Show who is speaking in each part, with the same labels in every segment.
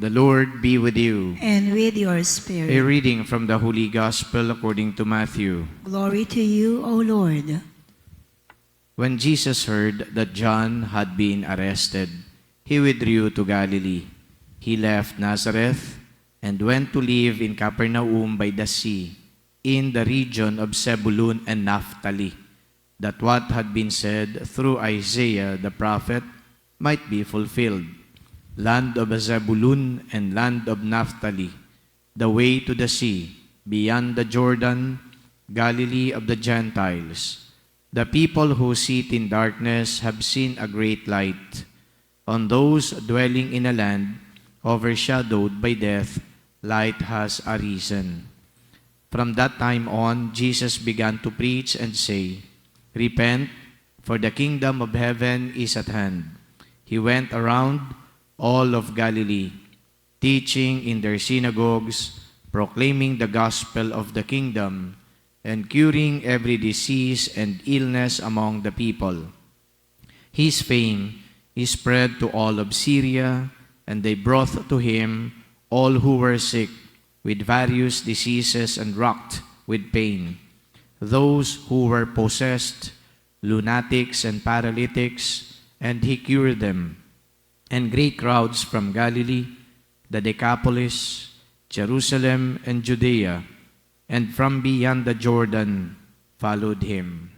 Speaker 1: The Lord be with you.
Speaker 2: And with your
Speaker 1: A
Speaker 2: spirit.
Speaker 1: reading from the Holy Gospel according to Matthew.
Speaker 2: Glory to you, O Lord.
Speaker 1: When Jesus heard that John had been arrested, he withdrew to Galilee. He left Nazareth and went to live in Capernaum by the sea, in the region of Zebulun and Naphtali, that what had been said through Isaiah the prophet might be fulfilled. Land of Zebulun and land of Naphtali, the way to the sea, beyond the Jordan, Galilee of the Gentiles. The people who sit in darkness have seen a great light. On those dwelling in a land overshadowed by death, light has arisen. From that time on, Jesus began to preach and say, "Repent, for the kingdom of heaven is at hand." He went around all of Galilee, teaching in their synagogues, proclaiming the gospel of the kingdom, and curing every disease and illness among the people. His fame spread to all of Syria, and they brought to him all who were sick with various diseases and racked with pain, those who were possessed, lunatics and paralytics, and he cured them. And great crowds from Galilee, the Decapolis, Jerusalem, and Judea, and from beyond the Jordan followed him.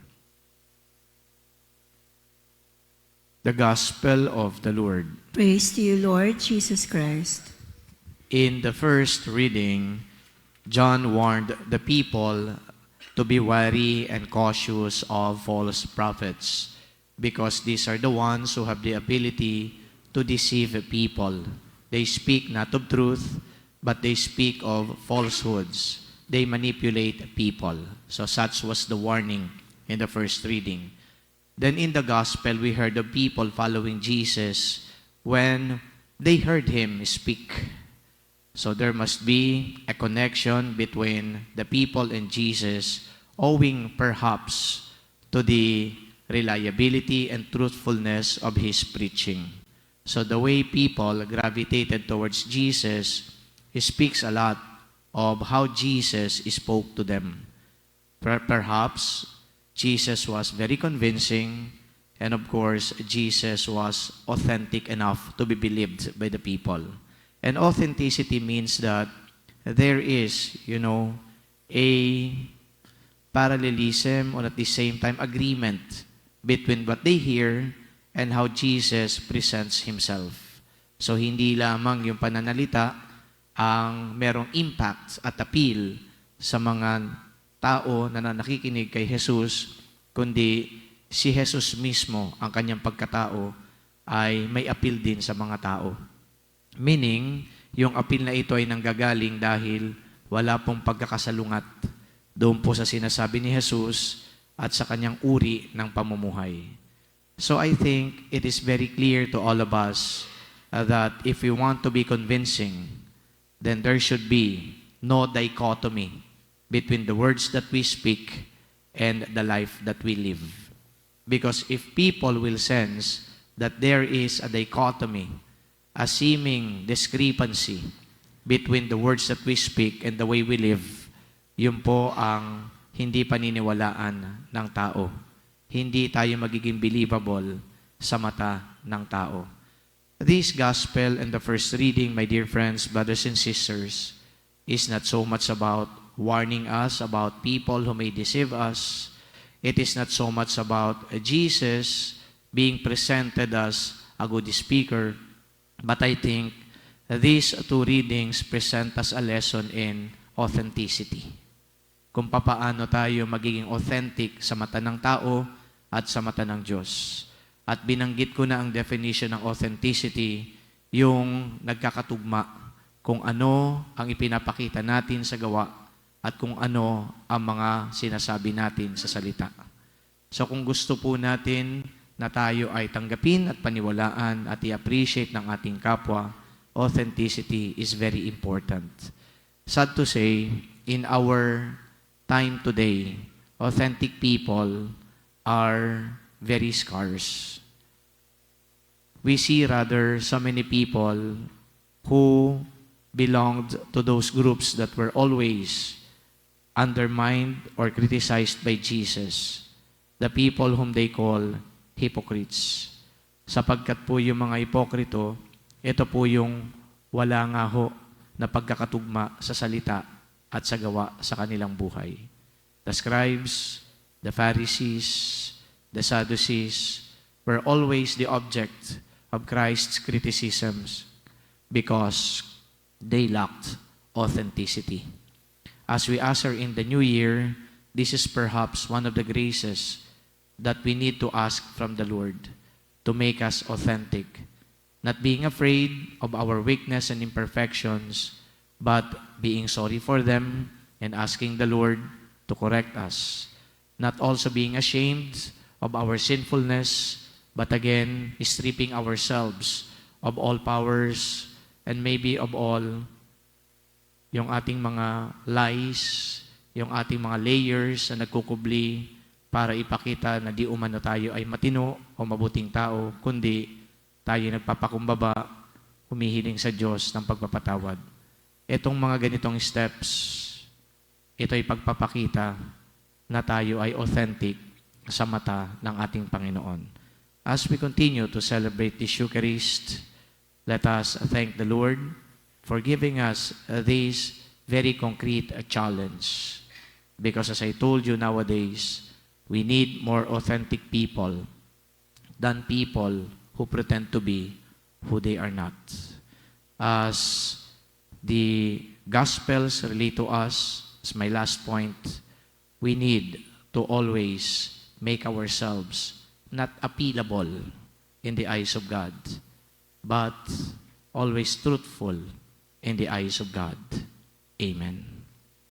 Speaker 1: The Gospel of the Lord.
Speaker 2: Praise to you, Lord Jesus Christ.
Speaker 1: In the first reading, John warned the people to be wary and cautious of false prophets, because these are the ones who have the ability to deceive people. They speak not of truth, but they speak of falsehoods. They manipulate people. So such was the warning in the first reading. Then in the gospel, we heard of people following Jesus when they heard him speak. So there must be a connection between the people and Jesus, owing perhaps to the reliability and truthfulness of his preaching. So the way people gravitated towards Jesus, he speaks a lot of how Jesus spoke to them. Perhaps Jesus was very convincing, and of course, Jesus was authentic enough to be believed by the people. And authenticity means that there is, a parallelism or at the same time agreement between what they hear and how Jesus presents himself. So hindi lamang yung pananalita ang merong impact at appeal sa mga tao na nakikinig kay Jesus, kundi si Jesus mismo, ang kanyang pagkatao, ay may appeal din sa mga tao. Meaning, yung appeal na ito ay nanggagaling dahil wala pong pagkakasalungat doon po sa sinasabi ni Jesus at sa kanyang uri ng pamumuhay. So I think it is very clear to all of us that if we want to be convincing, then there should be no dichotomy between the words that we speak and the life that we live. Because if people will sense that there is a dichotomy, a seeming discrepancy between the words that we speak and the way we live, yun po ang hindi paniniwalaan ng tao. Hindi tayo magiging believable sa mata ng tao. This gospel and the first reading, my dear friends, brothers and sisters, is not so much about warning us about people who may deceive us. It is not so much about Jesus being presented as a good speaker, but I think these two readings present us a lesson in authenticity. Kung papaano tayo magiging authentic sa mata ng tao at sa mata ng Diyos. At binanggit ko na ang definition ng authenticity, yung nagkakatugma kung ano ang ipinapakita natin sa gawa at kung ano ang mga sinasabi natin sa salita. So kung gusto po natin na tayo ay tanggapin at paniwalaan at i-appreciate ng ating kapwa, authenticity is very important. Sad to say, in our time today, authentic people are very scarce. We see rather so many people who belonged to those groups that were always undermined or criticized by Jesus, the people whom they call hypocrites. Sapagkat po yung mga hipokrito, ito po yung wala nga ho na pagkakatugma sa salita at sa gawa sa kanilang buhay. The scribes, the Pharisees, the Sadducees were always the object of Christ's criticisms because they lacked authenticity. As we usher in the new year, this is perhaps one of the graces that we need to ask from the Lord to make us authentic, not being afraid of our weakness and imperfections, but being sorry for them and asking the Lord to correct us, not also being ashamed of our sinfulness, but again, stripping ourselves of all powers and maybe of all yung ating mga lies, yung ating mga layers na nagkukubli para ipakita na di umano tayo ay matino o mabuting tao, kundi tayo nagpapakumbaba, humihiling sa Diyos ng pagpapatawad. Itong mga ganitong steps, ito ay pagpapakita na tayo ay authentic sa mata ng ating Panginoon. As we continue to celebrate this Eucharist, let us thank the Lord for giving us this very concrete challenge. Because as I told you nowadays, we need more authentic people than people who pretend to be who they are not. As the Gospels relate to us, as my last point, we need to always make ourselves not appealable in the eyes of God, but always truthful in the eyes of God. Amen.